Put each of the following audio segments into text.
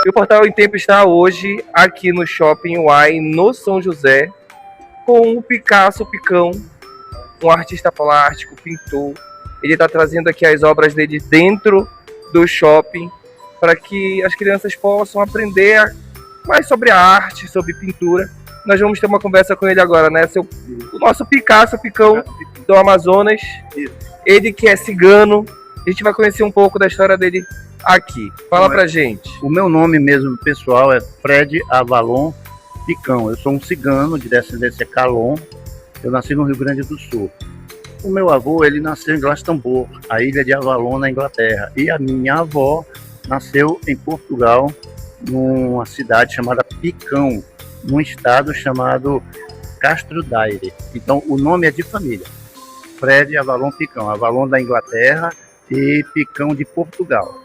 E o Portal em Tempo está hoje aqui no Shopping Uai, no São José, com o Picasso Picão, um artista plástico, pintor. Ele está trazendo aqui as obras dele dentro do shopping para que as crianças possam aprender mais sobre a arte, sobre pintura. Nós vamos ter uma conversa com ele agora, né? O nosso Picasso Picão do Amazonas. Ele que é cigano. A gente vai conhecer um pouco da história dele aqui. Fala pra gente. O meu nome mesmo pessoal é Fred Avalon Picão. Eu sou um cigano de descendência Calon. Eu nasci no Rio Grande do Sul. O meu avô, ele nasceu em Glastonbury, a ilha de Avalon, na Inglaterra. E a minha avó nasceu em Portugal, numa cidade chamada Picão, num estado chamado Castro Daire. Então, o nome é de família. Fred Avalon Picão. Avalon da Inglaterra e Picão de Portugal.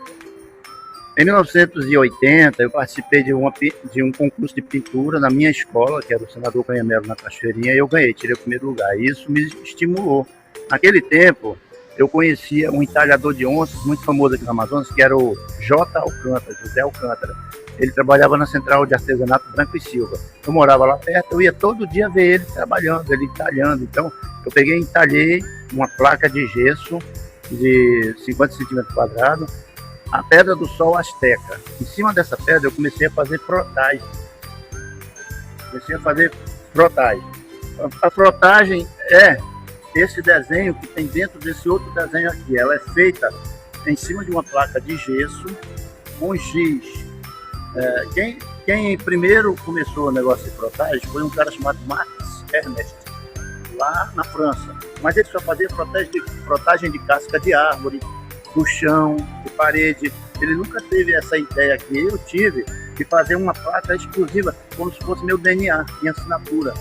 Em 1980, eu participei de um concurso de pintura na minha escola, que era o Senador Canhamelo, na Cachoeirinha, e eu ganhei, tirei o primeiro lugar. E isso me estimulou. Naquele tempo, eu conhecia um entalhador de onças muito famoso aqui no Amazonas, que era o J. Alcântara, José Alcântara. Ele trabalhava na Central de Artesanato Branco e Silva. Eu morava lá perto, eu ia todo dia ver ele trabalhando, ele entalhando. Então, eu peguei e entalhei uma placa de gesso de 50 centímetros quadrados, a Pedra do Sol Azteca. Em cima dessa pedra eu comecei a fazer frotagem. A frotagem é esse desenho que tem dentro desse outro desenho aqui. Ela é feita em cima de uma placa de gesso com giz. Quem primeiro começou o negócio de frotagem foi um cara chamado Max Ernest, lá na França. Mas ele só fazia frotagem de casca de árvore, do chão, de parede. Ele nunca teve essa ideia que eu tive de fazer uma placa exclusiva, como se fosse meu DNA, minha assinatura.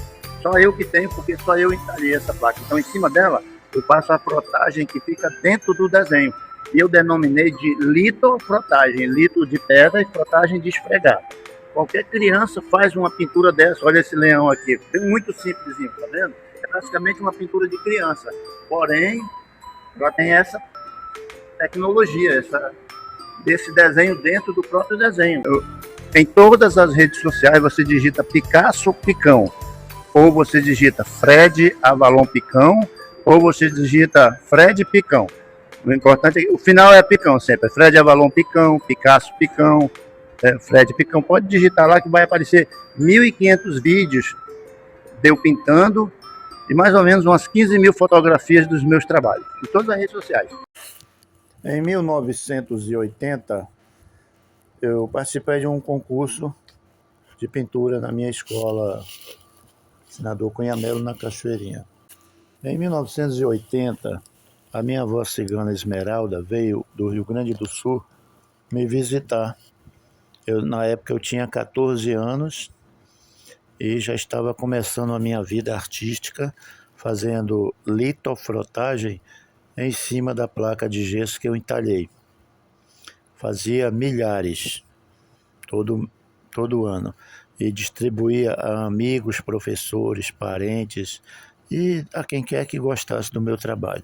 Só eu que tenho, porque só eu entalhei essa placa. Então, em cima dela, eu passo a frotagem que fica dentro do desenho. E eu denominei de litofrotagem, litro de pedra e frotagem de esfregar. Qualquer criança faz uma pintura dessa. Olha esse leão aqui, tem muito simplesinho, tá vendo? É praticamente uma pintura de criança. Porém, ela tem essa tecnologia, desse desenho dentro do próprio desenho. Em todas as redes sociais você digita Picasso Picão, ou você digita Fred Avalon Picão, ou você digita Fred Picão. O importante é que o final é Picão sempre, é Fred Avalon Picão, Picasso Picão, Fred Picão. Pode digitar lá que vai aparecer 1.500 vídeos de eu pintando e mais ou menos umas 15 mil fotografias dos meus trabalhos, em todas as redes sociais. Em 1980, eu participei de um concurso de pintura na minha escola, Senador Canhamelo, na Cachoeirinha. Em 1980, a minha avó cigana Esmeralda veio do Rio Grande do Sul me visitar. Na época eu tinha 14 anos e já estava começando a minha vida artística, fazendo litofrotagem em cima da placa de gesso que eu entalhei. Fazia milhares todo ano e distribuía a amigos, professores, parentes e a quem quer que gostasse do meu trabalho.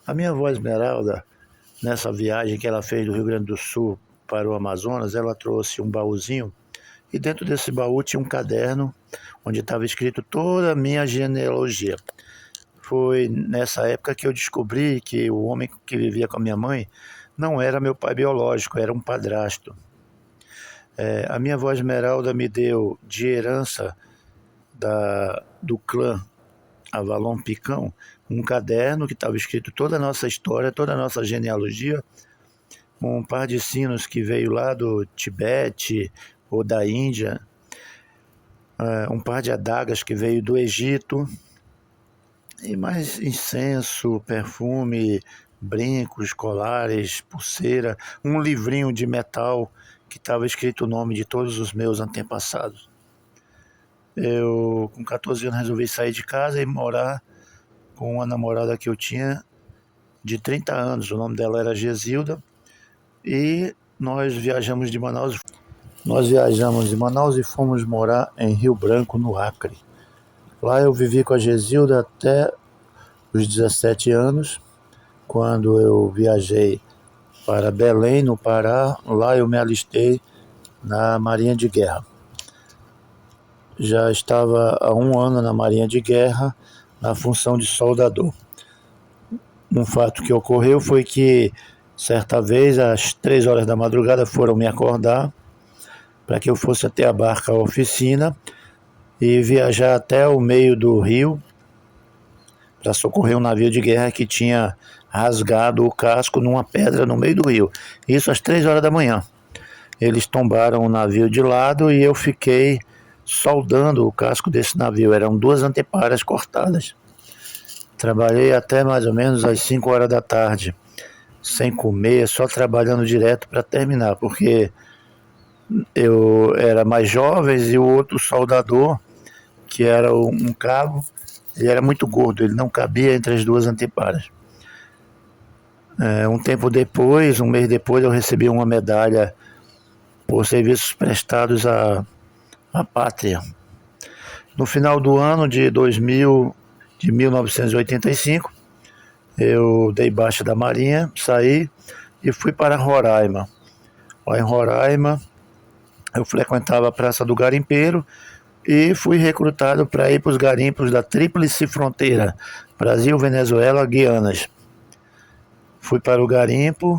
A minha avó Esmeralda, nessa viagem que ela fez do Rio Grande do Sul para o Amazonas, ela trouxe um baúzinho e dentro desse baú tinha um caderno onde estava escrito toda a minha genealogia. Foi nessa época que eu descobri que o homem que vivia com a minha mãe não era meu pai biológico, era um padrasto. A minha avó Esmeralda me deu de herança do clã Avalon Picão um caderno que estava escrito toda a nossa história, toda a nossa genealogia, um par de sinos que veio lá do Tibete ou da Índia, um par de adagas que veio do Egito, e mais incenso, perfume, brincos, colares, pulseira, um livrinho de metal que estava escrito o nome de todos os meus antepassados. Eu, com 14 anos, resolvi sair de casa e morar com uma namorada que eu tinha de 30 anos. O nome dela era Gesilda. E nós viajamos de Manaus e fomos morar em Rio Branco, no Acre. Lá eu vivi com a Gesilda até os 17 anos, quando eu viajei para Belém, no Pará. Lá eu me alistei na Marinha de Guerra. Já estava há 1 ano na Marinha de Guerra, na função de soldador. Um fato que ocorreu foi que, certa vez, às 3 horas da madrugada, foram me acordar para que eu fosse até a barca oficina e viajar até o meio do rio para socorrer um navio de guerra que tinha rasgado o casco numa pedra no meio do rio. Isso às 3 horas da manhã. Eles tombaram o navio de lado e eu fiquei soldando o casco desse navio. Eram 2 anteparas cortadas. Trabalhei até mais ou menos às 5 horas da tarde, sem comer, só trabalhando direto para terminar, porque eu era mais jovem e o outro soldador, que era um cabo, ele era muito gordo, ele não cabia entre as 2 anteparas. Um tempo depois, 1 mês depois, eu recebi uma medalha por serviços prestados à pátria. No final do ano de 1985, eu dei baixa da Marinha, saí e fui para Roraima. Lá em Roraima, eu frequentava a Praça do Garimpeiro e fui recrutado para ir para os garimpos da Tríplice Fronteira, Brasil, Venezuela, Guianas. Fui para o garimpo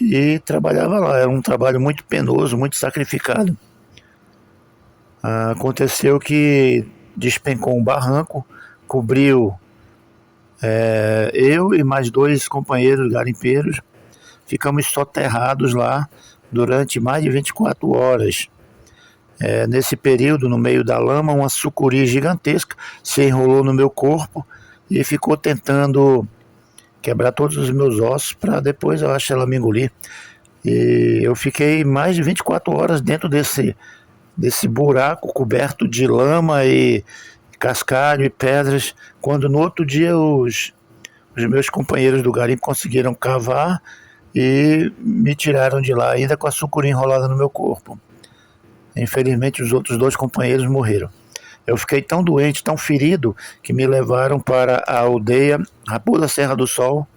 e trabalhava lá. Era um trabalho muito penoso, muito sacrificado. Aconteceu que despencou um barranco, cobriu eu e mais 2 companheiros garimpeiros. Ficamos soterrados lá durante mais de 24 horas. Nesse período, no meio da lama, uma sucuri gigantesca se enrolou no meu corpo e ficou tentando quebrar todos os meus ossos para depois, eu acho, ela me engolir. E eu fiquei mais de 24 horas dentro desse buraco coberto de lama e cascalho e pedras, quando no outro dia os meus companheiros do garimpo conseguiram cavar e me tiraram de lá, ainda com a sucuri enrolada no meu corpo. Infelizmente, os outros 2 companheiros morreram. Eu fiquei tão doente, tão ferido, que me levaram para a aldeia Raposa Serra do Sol,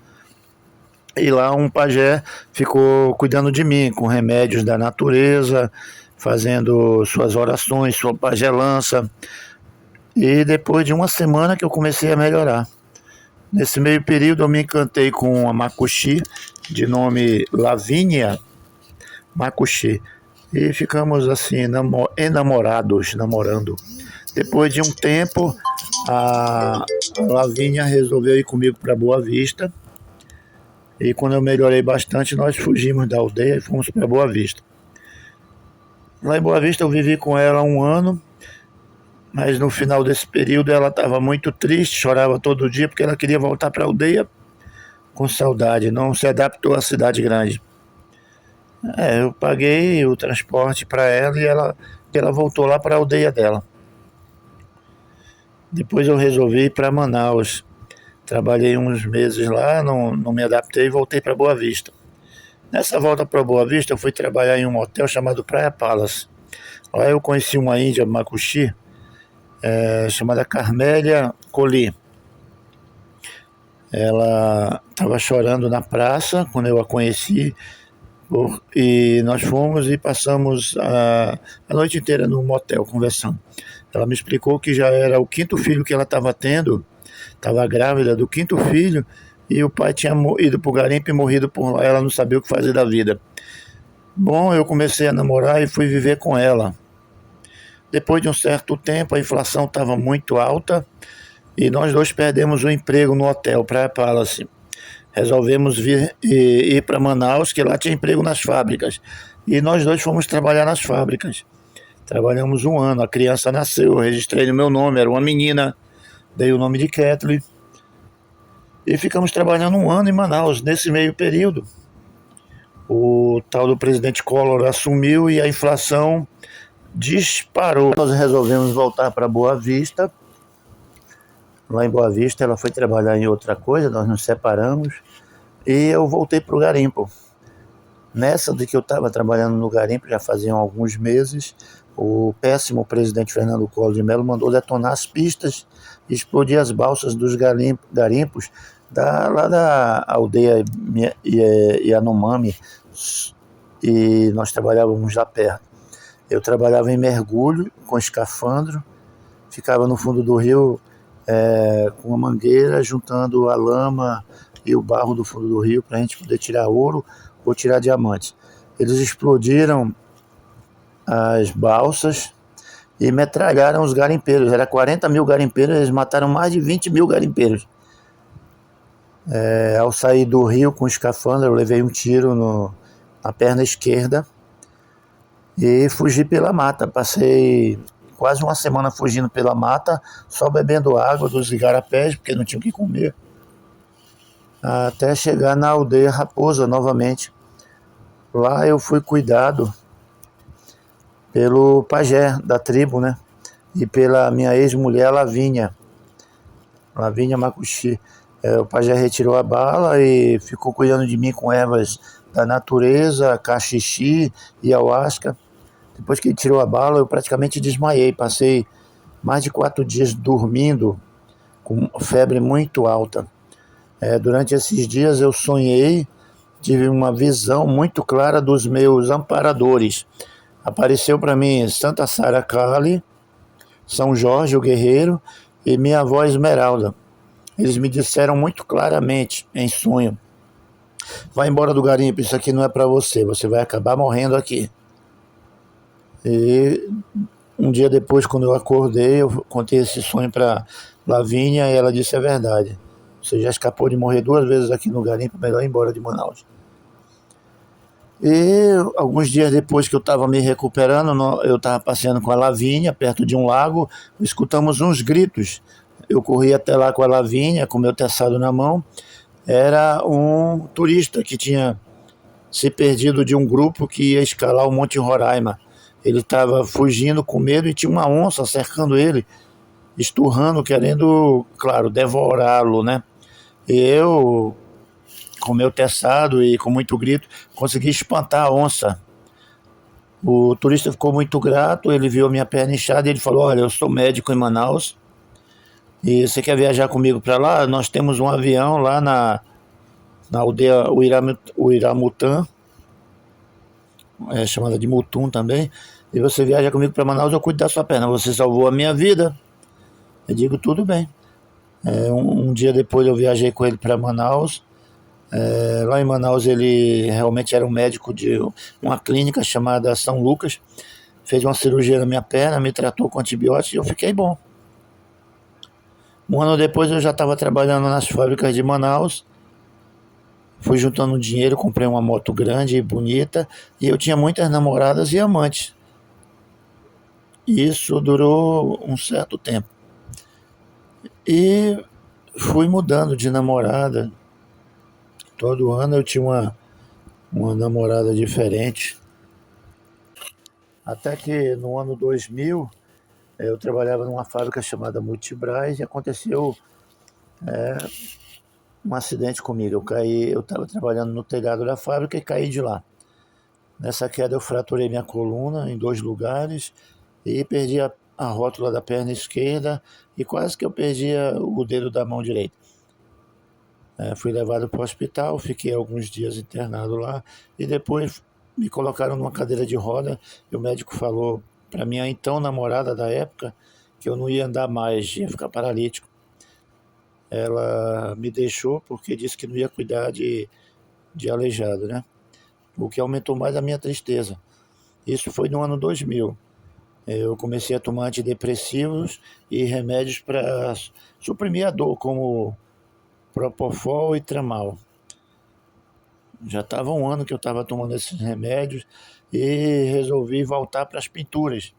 e lá um pajé ficou cuidando de mim, com remédios da natureza, fazendo suas orações, sua pagelança. E depois de 1 semana que eu comecei a melhorar. Nesse meio período eu me encantei com uma macuxi, de nome Lavínia Macuxi. E ficamos assim, namorando. Depois de um tempo, a Lavínia resolveu ir comigo para Boa Vista. E quando eu melhorei bastante, nós fugimos da aldeia e fomos para Boa Vista. Lá em Boa Vista eu vivi com ela 1 ano, mas no final desse período ela estava muito triste, chorava todo dia porque ela queria voltar para a aldeia com saudade, não se adaptou à cidade grande. Eu paguei o transporte para ela e ela voltou lá para a aldeia dela. Depois eu resolvi ir para Manaus. Trabalhei uns meses lá, não me adaptei e voltei para Boa Vista. Nessa volta para Boa Vista, eu fui trabalhar em um hotel chamado Praia Palace. Lá eu conheci uma índia macuxi, chamada Carmélia Coli. Ela estava chorando na praça quando eu a conheci, e nós fomos e passamos a noite inteira no motel conversando. Ela me explicou que já era o 5º filho que ela estava tendo, estava grávida do 5º filho, e o pai tinha ido para o garimpo e morrido por lá. Ela não sabia o que fazer da vida. Bom, eu comecei a namorar e fui viver com ela. Depois de um certo tempo, a inflação estava muito alta e nós 2 perdemos o emprego no hotel Praia Palace. Resolvemos ir para Manaus, que lá tinha emprego nas fábricas. E nós 2 fomos trabalhar nas fábricas. Trabalhamos 1 ano, a criança nasceu, eu registrei no meu nome, era uma menina, dei o nome de Kathleen. E ficamos trabalhando 1 ano em Manaus. Nesse meio período, o tal do presidente Collor assumiu e a inflação disparou. Nós resolvemos voltar para Boa Vista. Lá em Boa Vista ela foi trabalhar em outra coisa, nós nos separamos e eu voltei para o garimpo. Nessa de que eu estava trabalhando no garimpo, já faziam alguns meses, o péssimo presidente Fernando Collor de Mello mandou detonar as pistas e explodir as balsas dos garimpos lá da aldeia Yanomami, e nós trabalhávamos lá perto. Eu trabalhava em mergulho com escafandro, ficava no fundo do rio com uma mangueira, juntando a lama e o barro do fundo do rio para a gente poder tirar ouro ou tirar diamantes. Eles explodiram as balsas e metralharam os garimpeiros. Era 40 mil garimpeiros, eles mataram mais de 20 mil garimpeiros. Ao sair do rio com o escafandro, eu levei um tiro na perna esquerda e fugi pela mata. Passei quase uma semana fugindo pela mata, só bebendo água dos igarapés, porque não tinha o que comer, até chegar na aldeia Raposa novamente. Lá eu fui cuidado pelo pajé da tribo, né? E pela minha ex-mulher Lavínia Macuxi. O pajé retirou a bala e ficou cuidando de mim com ervas da natureza, cachixi e ayahuasca. Depois que ele tirou a bala, eu praticamente desmaiei. Passei mais de 4 dias dormindo, com febre muito alta. Durante esses dias eu sonhei, tive uma visão muito clara dos meus amparadores. Apareceu para mim Santa Sara Kali, São Jorge o Guerreiro e minha avó Esmeralda. Eles me disseram muito claramente em sonho: vai embora do garimpo, isso aqui não é para você, você vai acabar morrendo aqui. E um dia depois, quando eu acordei, eu contei esse sonho para Lavínia e ela disse: é verdade, você já escapou de morrer 2 vezes aqui no garimpo, melhor ir embora de Manaus. E alguns dias depois que eu estava me recuperando, eu estava passeando com a Lavínia perto de um lago, escutamos uns gritos. Eu corri até lá com a Lavínia, com meu teçado na mão. Era um turista que tinha se perdido de um grupo que ia escalar o Monte Roraima. Ele estava fugindo com medo e tinha uma onça cercando ele, esturrando, querendo, claro, devorá-lo, né? E eu, com meu teçado e com muito grito, consegui espantar a onça. O turista ficou muito grato, ele viu a minha perna inchada e ele falou: olha, eu sou médico em Manaus e você quer viajar comigo para lá? Nós temos um avião lá na aldeia Uiramutã, chamada de Mutum também, e você viaja comigo para Manaus, eu cuido da sua perna. Você salvou a minha vida. Eu digo: tudo bem. Um dia depois eu viajei com ele para Manaus. Lá em Manaus ele realmente era um médico de uma clínica chamada São Lucas. Fez uma cirurgia na minha perna, me tratou com antibióticos e eu fiquei bom. Um ano depois eu já estava trabalhando nas fábricas de Manaus. Fui juntando dinheiro, comprei uma moto grande e bonita e eu tinha muitas namoradas e amantes. Isso durou um certo tempo. E fui mudando de namorada. Todo ano eu tinha uma namorada diferente. Até que no ano 2000 eu trabalhava numa fábrica chamada Multibras e aconteceu um acidente comigo. Eu estava trabalhando no telhado da fábrica e caí de lá. Nessa queda eu fraturei minha coluna em 2 lugares e perdi a rótula da perna esquerda e quase que eu perdi o dedo da mão direita. Fui levado para o hospital, fiquei alguns dias internado lá e depois me colocaram numa cadeira de roda e o médico falou para minha então namorada da época que eu não ia andar mais, ia ficar paralítico. Ela me deixou porque disse que não ia cuidar de aleijado, né? O que aumentou mais a minha tristeza. Isso foi no ano 2000. Eu comecei a tomar antidepressivos e remédios para suprimir a dor, como Propofol e Tramal. Já estava um ano que eu estava tomando esses remédios e resolvi voltar para as pinturas.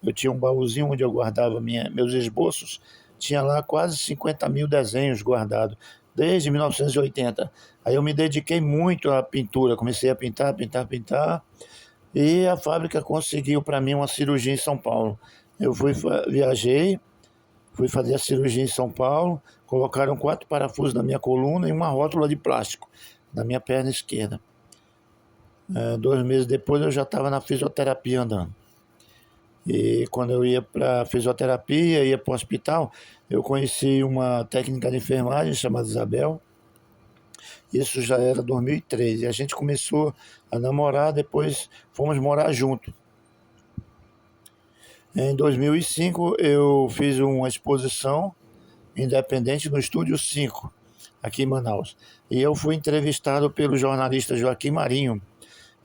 Eu tinha um baúzinho onde eu guardava meus esboços, tinha lá quase 50 mil desenhos guardados, desde 1980. Aí eu me dediquei muito à pintura, comecei a pintar, e a fábrica conseguiu para mim uma cirurgia em São Paulo. Eu viajei, fui fazer a cirurgia em São Paulo, colocaram 4 parafusos na minha coluna e uma rótula de plástico na minha perna esquerda. 2 meses depois eu já estava na fisioterapia andando. E quando eu ia para fisioterapia, ia para o hospital, eu conheci uma técnica de enfermagem chamada Isabel. Isso já era 2003 e a gente começou a namorar, depois fomos morar junto. Em 2005, eu fiz uma exposição independente no Estúdio 5, aqui em Manaus. E eu fui entrevistado pelo jornalista Joaquim Marinho.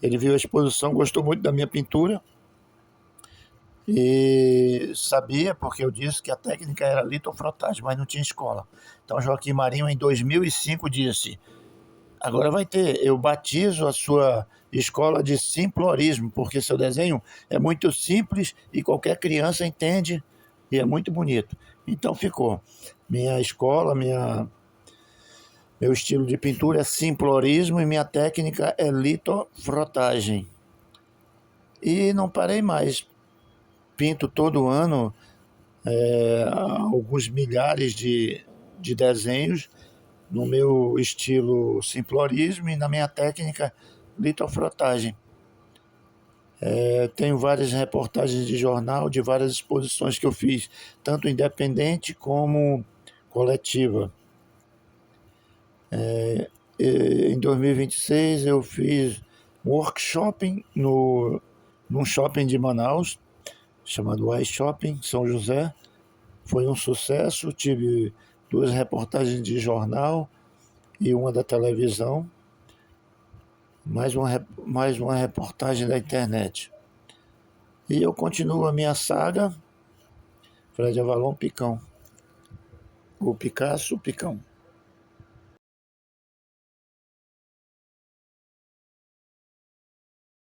Ele viu a exposição, gostou muito da minha pintura e sabia, porque eu disse que a técnica era litofrotagem, mas não tinha escola. Então Joaquim Marinho, em 2005, disse: agora vai ter, eu batizo a sua escola de simplorismo, porque seu desenho é muito simples e qualquer criança entende e é muito bonito. Então ficou. Minha escola, meu estilo de pintura é simplorismo e minha técnica é litofrotagem. E não parei mais. Pinto todo ano alguns milhares de desenhos no meu estilo simplorismo e na minha técnica litofrotagem. Tenho várias reportagens de jornal, de várias exposições que eu fiz, tanto independente como coletiva. Em 2026 eu fiz um workshop num shopping de Manaus, chamado iShopping São José. Foi um sucesso, tive 2 reportagens de jornal e uma da televisão, mais uma reportagem da internet. E eu continuo a minha saga, Fred Avalon Picão, o Picasso Picão.